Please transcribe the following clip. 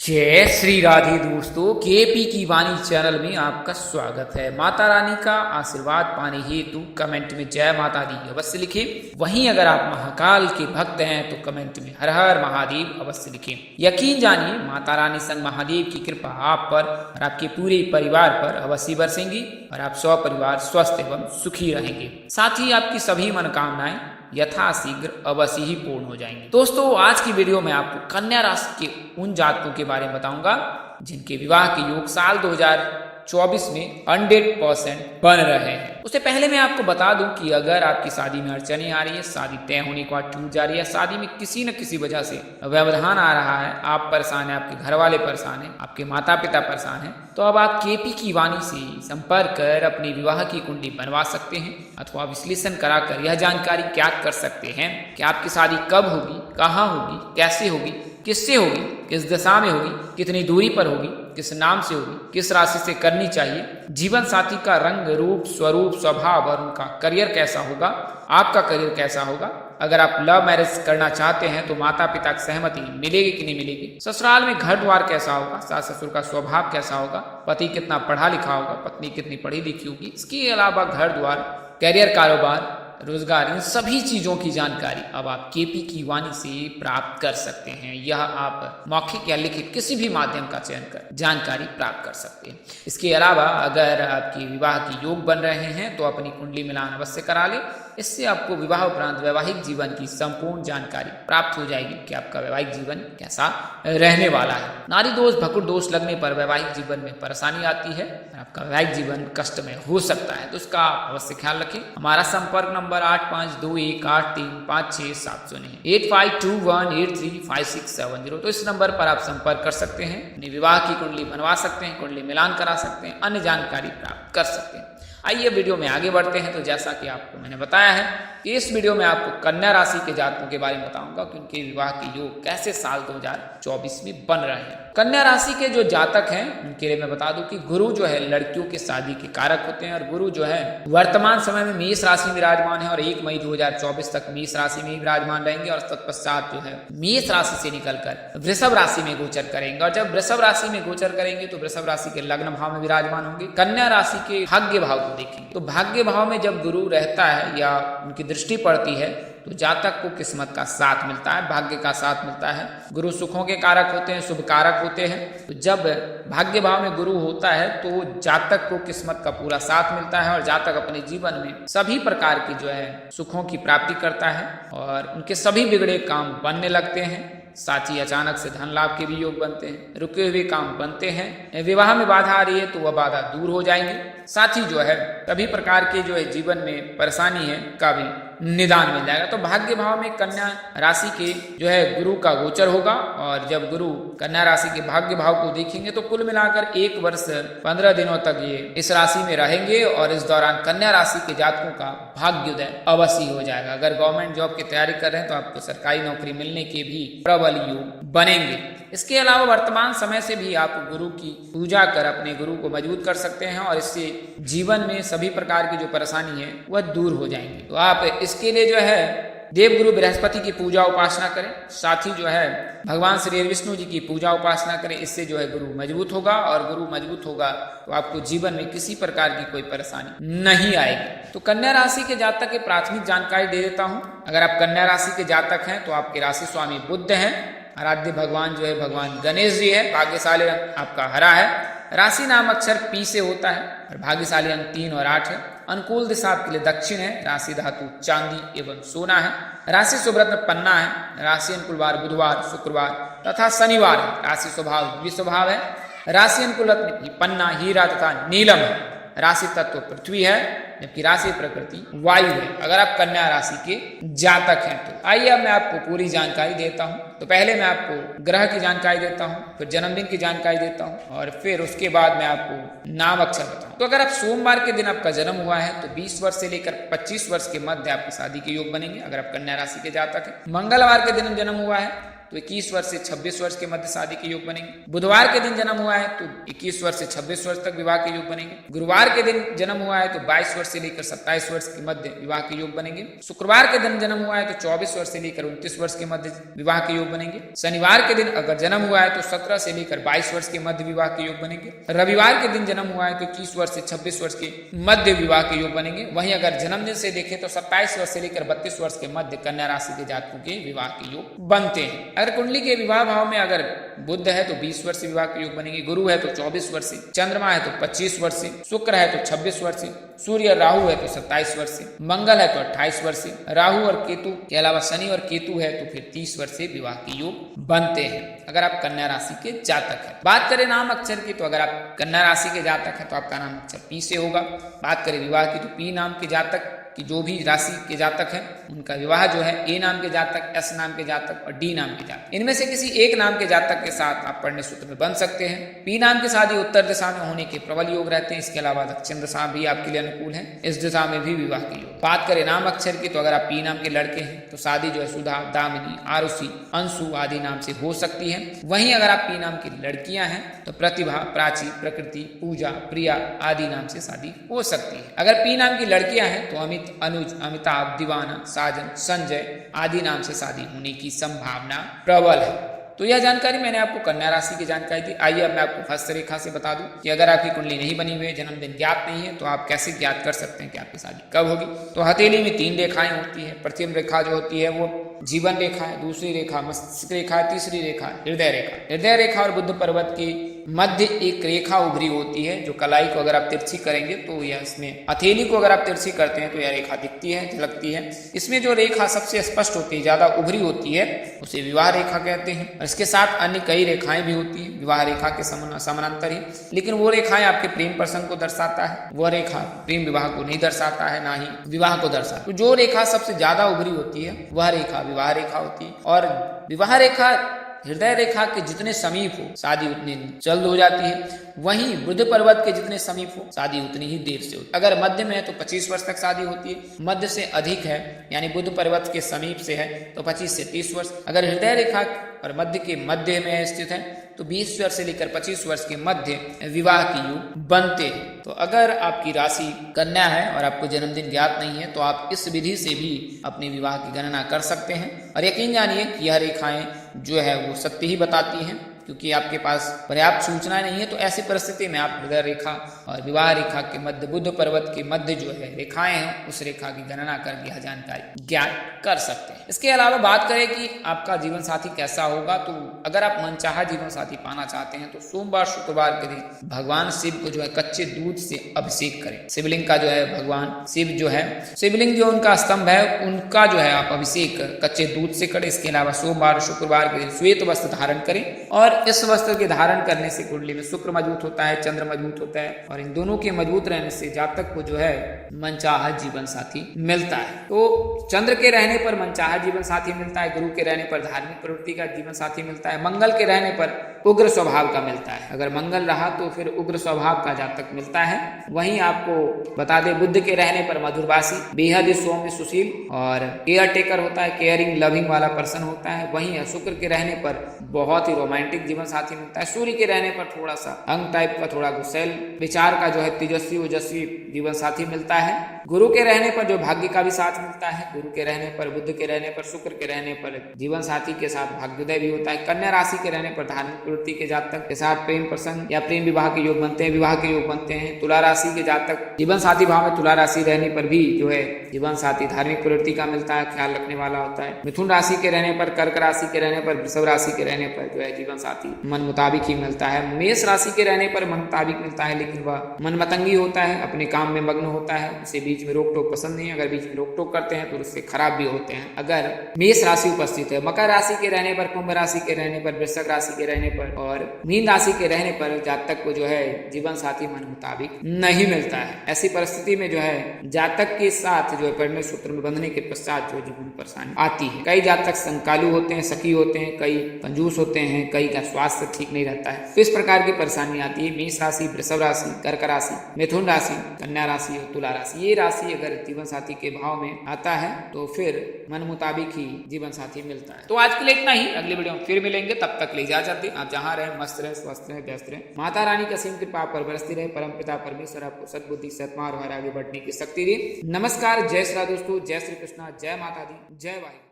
जय श्री राधे दोस्तों, केपी की वाणी चैनल में आपका स्वागत है। माता रानी का आशीर्वाद पाने हेतु कमेंट में जय माता दी अवश्य लिखें। वहीं अगर आप महाकाल के भक्त हैं तो कमेंट में हर हर महादेव अवश्य लिखें। यकीन जानिए माता रानी संग महादेव की कृपा आप पर और आपके पूरे परिवार पर अवश्य बरसेंगी और आप सपरिवार स्वस्थ एवं सुखी रहेंगे। साथ ही आपकी सभी मनोकामनाएं यथाशीघ्र अवश्य ही पूर्ण हो जाएंगे। दोस्तों, आज की वीडियो में आपको कन्या राशि के उन जातकों के बारे में बताऊंगा जिनके विवाह के योग साल 2024 में 100% बन रहे हैं। उससे पहले मैं आपको बता दूं कि अगर आपकी शादी में अड़चने आ रही है, शादी तय होने के बाद टूट जा रही है, शादी में किसी न किसी वजह से व्यवधान आ रहा है, आप परेशान हैं, आपके घर वाले परेशान हैं, आपके माता पिता परेशान हैं, तो अब आप केपी की वाणी से संपर्क कर अपनी विवाह की कुंडली बनवा सकते हैं अथवा विश्लेषण कराकर यह जानकारी ज्ञात कर सकते हैं कि आपकी शादी कब होगी, कहाँ होगी, कैसे होगी, किससे होगी, किस दिशा में होगी, कितनी दूरी पर होगी, किस नाम से होगी, किस राशि से करनी चाहिए, जीवन साथी का रंग रूप स्वरूप स्वभाव और उनका करियर कैसा होगा, आपका करियर कैसा होगा, अगर आप लव मैरिज करना चाहते हैं तो माता पिता की सहमति मिलेगी कि नहीं मिलेगी, ससुराल में घर द्वार कैसा होगा, सास ससुर का स्वभाव कैसा होगा, पति कितना पढ़ा लिखा होगा, पत्नी कितनी पढ़ी लिखी होगी, इसके अलावा घर द्वार, करियर, कारोबार, रोजगार, इन सभी चीजों की जानकारी अब आप केपी की वाणी से प्राप्त कर सकते हैं। यह आप मौखिक या लिखित किसी भी माध्यम का चयन कर जानकारी प्राप्त कर सकते हैं। इसके अलावा अगर आपके विवाह के योग बन रहे हैं तो अपनी कुंडली मिलान अवश्य करा लें। इससे आपको विवाह उपरांत वैवाहिक जीवन की संपूर्ण जानकारी प्राप्त हो जाएगी कि आपका वैवाहिक जीवन कैसा रहने वाला है। नारी दोष, भकुर दोष लगने पर वैवाहिक जीवन में परेशानी आती है और आपका वैवाहिक जीवन कष्टमय हो सकता है, तो उसका अवश्य ख्याल रखें। हमारा संपर्क नंबर 8521835670 है, 8521835670। तो इस नंबर पर आप संपर्क कर सकते हैं, अपनी विवाह की कुंडली बनवा सकते हैं, कुंडली मिलान करा सकते हैं, अन्य जानकारी प्राप्त कर सकते हैं। आइए वीडियो में आगे बढ़ते हैं। तो जैसा कि आपको मैंने बताया है कि इस वीडियो में आपको कन्या राशि के जातकों के बारे में बताऊंगा कि उनके विवाह के योग कैसे साल 2024 में बन रहे हैं। कन्या राशि के जो जातक हैं उनके लिए मैं बता दूं कि गुरु जो है लड़कियों के शादी के कारक होते हैं और गुरु जो है वर्तमान समय में मेष राशि में विराजमान है और 1 मई 2024 तक मेष राशि में ही विराजमान रहेंगे और तत्पश्चात जो है मेष राशि से निकलकर वृषभ राशि में गोचर करेंगे। और जब वृषभ राशि में गोचर करेंगे तो वृषभ राशि के लग्न भाव में विराजमान होंगे। कन्या राशि के भाग्य भाव को देखेंगे तो भाग्य भाव में जब गुरु रहता है या उनकी दृष्टि पड़ती है तो जातक को किस्मत का साथ मिलता है, भाग्य का साथ मिलता है। गुरु सुखों के कारक होते हैं, शुभ कारक होते हैं। तो जब भाग्य भाव में गुरु होता है तो जातक को किस्मत का पूरा साथ मिलता है और जातक अपने जीवन में सभी प्रकार की जो है सुखों की प्राप्ति करता है और उनके सभी बिगड़े काम बनने लगते हैं। साथ ही अचानक से धन लाभ के भी योग बनते हैं, रुके हुए काम बनते हैं। विवाह में बाधा आ रही है तो वह बाधा दूर हो जाएंगी। साथ ही जो है सभी प्रकार के जो है जीवन में परेशानी है का भी निदान मिल जाएगा। तो भाग्य भाव में कन्या राशि के जो है गुरु का गोचर होगा और जब गुरु कन्या राशि के भाग्य भाव को देखेंगे तो कुल मिलाकर 1 वर्ष 15 दिनों तक ये इस राशि में रहेंगे और इस दौरान कन्या राशि के जातकों का भाग्योदय अवश्य हो जाएगा। अगर गवर्नमेंट जॉब की तैयारी कर रहे हैं तो आपको सरकारी नौकरी मिलने के भी प्रबल योग बनेंगे। इसके अलावा वर्तमान समय से भी आप गुरु की पूजा कर अपने गुरु को मजबूत कर सकते हैं और इससे जीवन में सभी प्रकार की जो परेशानी है वह दूर हो जाएंगी। तो आप इसके लिए जो है देवगुरु बृहस्पति की पूजा उपासना करें, साथ ही जो है भगवान श्री विष्णु जी की पूजा उपासना करें। इससे जो है गुरु मजबूत होगा और गुरु मजबूत होगा तो आपको जीवन में किसी प्रकार की कोई परेशानी नहीं आएगी। तो कन्या राशि के जातक की प्राथमिक जानकारी दे देता हूँ। अगर आप कन्या राशि के जातक हैं तो आपके राशि स्वामी बुध हैं, आराध्य भगवान जो है भगवान गणेश जी है, भाग्यशाली रंग आपका हरा है, राशि नाम अक्षर पी से होता है और भाग्यशाली अंक 3 और 8 है। अनुकूल दिशा आपके लिए दक्षिण है, राशि धातु चांदी एवं सोना है, राशि शुभ रत्न पन्ना है, राशि अनुकूल वार बुधवार, शुक्रवार तथा शनिवार है, राशि स्वभाव द्विस्वभाव है, राशि अनुकूल रत्न पन्ना, हीरा तथा नीलम है, राशि तत्व पृथ्वी है जबकि राशि प्रकृति वायु है। अगर आप कन्या राशि के जातक हैं तो आइए अब मैं आपको पूरी जानकारी देता हूं। तो पहले मैं आपको ग्रह की जानकारी देता हूं, फिर जन्मदिन की जानकारी देता हूं और फिर उसके बाद मैं आपको नाम अक्षर बताऊं। तो अगर आप सोमवार के दिन आपका जन्म हुआ है तो 20 वर्ष से लेकर 25 वर्ष के मध्य आपकी शादी के योग बनेंगे अगर आप कन्या राशि के जातक हैं। मंगलवार के दिन जन्म हुआ है तो 21 वर्ष से 26 वर्ष के मध्य शादी के योग बनेंगे। बुधवार के दिन जन्म हुआ है तो 21 वर्ष से 26 वर्ष तक विवाह के योग बनेंगे। गुरुवार के दिन जन्म हुआ है तो 22 वर्ष से लेकर 27 वर्ष के मध्य विवाह के योग बनेंगे। शुक्रवार के दिन जन्म हुआ है तो 24 वर्ष से लेकर 29 वर्ष के मध्य विवाह के योग बनेंगे। शनिवार के दिन अगर जन्म हुआ है तो 17 से लेकर 22 वर्ष के मध्य विवाह के योग बनेंगे। रविवार के दिन जन्म हुआ है तो 21 वर्ष से 26 वर्ष के मध्य विवाह के योग बनेंगे। वहीं अगर जन्मदिन से देखें तो 27 वर्ष से लेकर 32 वर्ष के मध्य कन्या राशि के जातकों के विवाह के योग बनते हैं। अगर कुंडली के विवाह भाव में अगर बुध है तो 20 वर्ष से विवाह के योग बनेंगे, गुरु है तो 24 वर्ष से, चंद्रमा है तो 25 वर्ष से, शुक्र है तो 26 वर्ष से, सूर्य राहु है तो 27 वर्ष से, मंगल है तो 28 वर्ष से, राहु और केतु के अलावा शनि और केतु है तो फिर 30 वर्ष से विवाह के योग बनते हैं अगर आप कन्या राशि के जातक हैं। बात करें नाम अक्षर की तो अगर आप कन्या राशि के जातक हैं तो आपका नाम अक्षर पी से होगा। बात करें विवाह की तो पी नाम के जातक कि जो भी राशि के जातक हैं उनका विवाह जो है ए नाम के जातक, एस नाम के जातक और डी नाम के जातक, इनमें से किसी एक नाम के जातक के साथ आप पढ़ने सूत्र में बन सकते हैं। पी नाम की शादी उत्तर दिशा में होने के प्रबल योग रहते हैं। इसके अलावा दक्षिण दिशा भी आपके लिए अनुकूल है, इस दिशा में भी विवाह के योग। बात करें नाम अक्षर की तो अगर आप पी नाम के लड़के हैं तो शादी जो है सुधा, दामिनी, आरुषि, अंशु आदि नाम से हो सकती है। वहीं अगर आप पी नाम की लड़कियां हैं तो प्रतिभा, प्राची, प्रकृति, पूजा, प्रिया आदि नाम से शादी हो सकती है। अगर पी नाम की लड़कियां हैं तो अमित, अनुज, अमिताभ, दीवाना, साजन, संजय आदि नाम से शादी होने की संभावना प्रबल है। तो यह जानकारी मैंने आपको कन्या राशि की जानकारी दी। आइए अब मैं आपको हस्तरेखा से बता दूं कि अगर आपकी कुंडली नहीं बनी हुई है, जन्मदिन ज्ञात नहीं है, तो आप कैसे ज्ञात कर सकते हैं कि आपकी शादी कब होगी। तो हथेली में 3 रेखाएं होती है। प्रथम रेखा जो होती है वो जीवन रेखा है, दूसरी रेखा मस्तिष्क रेखा है, तीसरी रेखा हृदय रेखा। हृदय रेखा और बुध पर्वत की मध्य एक रेखा उभरी होती है जो कलाई को अगर आप तिरछी करेंगे तो यह इसमें हथेली को अगर आप तिरछी करते हैं तो यह रेखा दिखती है, झलकती है। इसमें जो रेखा सबसे स्पष्ट होती है, ज्यादा उभरी होती है, उसे विवाह रेखा कहते हैं। और इसके साथ अन्य कई रेखाएं भी होती है विवाह रेखा के समानांतर ही, लेकिन वो रेखाएं आपके प्रेम प्रसंग को दर्शाता है, वह रेखा प्रेम विवाह को नहीं दर्शाता है, ना ही विवाह को दर्शाता। तो जो रेखा सबसे ज्यादा उभरी होती है वह रेखा विवाह रेखा होती है। और विवाह रेखा हृदय रेखा के जितने समीप हो शादी उतनी जल्द हो जाती है, वहीं बुध पर्वत के जितने समीप हो शादी उतनी ही देर से होती है। अगर मध्य में है तो 25 वर्ष तक शादी होती है, मध्य से अधिक है यानी बुध पर्वत के समीप से है तो 25 से 30 वर्ष। अगर हृदय रेखा और मध्य के मध्य में स्थित है तो 20 वर्ष से लेकर 25 वर्ष के मध्य विवाह की योग बनते हैं। तो अगर आपकी राशि कन्या है और आपको जन्मदिन ज्ञात नहीं है तो आप इस विधि से भी अपने विवाह की गणना कर सकते हैं। और यकीन जानिए कि यह रेखाएं जो है वो सत्य ही बताती हैं, क्योंकि आपके पास पर्याप्त सूचना नहीं है। तो ऐसी परिस्थिति में आप हृदय रेखा और विवाह रेखा के मध्य बुध पर्वत के मध्य जो है रेखाएं हैं उस रेखा की गणना करके यह जानकारी ज्ञात कर सकते हैं। इसके अलावा बात करें कि आपका जीवन साथी कैसा होगा, तो अगर आप मनचाहा जीवन साथी पाना चाहते हैं तो सोमवार शुक्रवार के दिन भगवान शिव को जो है कच्चे दूध से अभिषेक करें। शिवलिंग का जो है भगवान शिव जो है, शिवलिंग जो उनका स्तंभ है उनका जो है आप अभिषेक कच्चे दूध से करें। इसके अलावा सोमवार शुक्रवार के दिन श्वेत वस्त्र धारण करें। और इस वस्त्र के धारण करने से कुंडली में शुक्र मजबूत होता है, चंद्र मजबूत होता है, और इन दोनों के मजबूत रहने से जातक को जो है मनचाहा जीवन साथी मिलता है। तो चंद्र के रहने पर मनचाहा जीवन साथी मिलता है, गुरु के रहने पर धार्मिक प्रवृत्ति का जीवन साथी मिलता है, मंगल के रहने पर उग्र स्वभाव का मिलता है। अगर मंगल रहा तो फिर उग्र स्वभाव का जातक मिलता है। वहीं आपको बता दें बुध के रहने पर मधुरभाषी, बेहद सौम्य, सुशील और केयर टेकर होता है, केयरिंग लविंग वाला पर्सन होता है। वहीं शुक्र के रहने पर बहुत ही रोमांटिक जीवन साथी मिलता है। सूर्य के रहने पर थोड़ा सा अंग टाइप का, थोड़ा गुस्सैल विचार का जो है तेजस्वी ओजस्वी जीवन साथी मिलता है। गुरु के रहने पर जो भाग्य का भी साथ मिलता है, गुरु के रहने पर, बुध के रहने पर, शुक्र के रहने पर जीवन साथी के साथ भाग्योदय भी होता है। कन्या राशि के रहने पर धार्मिक प्रवृत्ति के जातक के साथ प्रेम प्रसंग या प्रेम विवाह के योग बनते हैं, विवाह के योग बनते हैं। तुला राशि के जातक जीवन साथी भाव में तुला राशि रहने पर भी जो है जीवन साथी धार्मिक प्रवृत्ति का मिलता है, ख्याल रखने वाला होता है। मिथुन राशि के रहने पर, कर्क राशि के रहने पर, वृषभ राशि के रहने पर जो है जीवन साथी मन मुताबिक ही मिलता है। मेष राशि के रहने पर मन मुताबिक मिलता है, लेकिन वह मनमतंगी होता है, अपने काम में मग्न होता है, उसे बीच में रोक टोक पसंद नहीं है। अगर बीच में रोक टोक करते हैं तो उससे खराब भी होते हैं अगर मेष राशि उपस्थित है। मकर राशि के रहने पर, कुंभ राशि के रहने पर, वृश्चिक राशि के रहने पर और मीन राशि के रहने पर जातक को जो है जीवन साथी मन मुताबिक नहीं मिलता है। ऐसी परिस्थिति में जो है जातक के साथ जो है परिणय सूत्र में बंधने के पश्चात जो जीवन परेशानी आती है। कई जातक संकालु होते हैं, सखी होते हैं, कई कंजूस होते हैं, कई का स्वास्थ्य ठीक नहीं रहता है। तो इस प्रकार की परेशानी आती है। मेष राशि, वृषभ राशि, कर्क राशि, मिथुन राशि, कन्या राशि और तुला राशि, ये राशि अगर जीवन साथी के भाव में आता है तो फिर मन मुताबिक ही जीवन साथी मिलता है। तो आज के लिए इतना ही, अगली वीडियो में फिर मिलेंगे, तब तक ले इजाजत दें। आप जहां रहे मस्त रहे, स्वस्थ रहे, व्यस्त रहे। माता रानी की असीम कृपा पर बरसती रहे। परम पिता परमेश्वर आपको सद्बुद्धि, सत्मा और आगे बढ़ने की शक्ति दे। नमस्कार, जय श्री राम दोस्तों, जय श्री कृष्णा, जय माता दी, जय वाहिगुरु।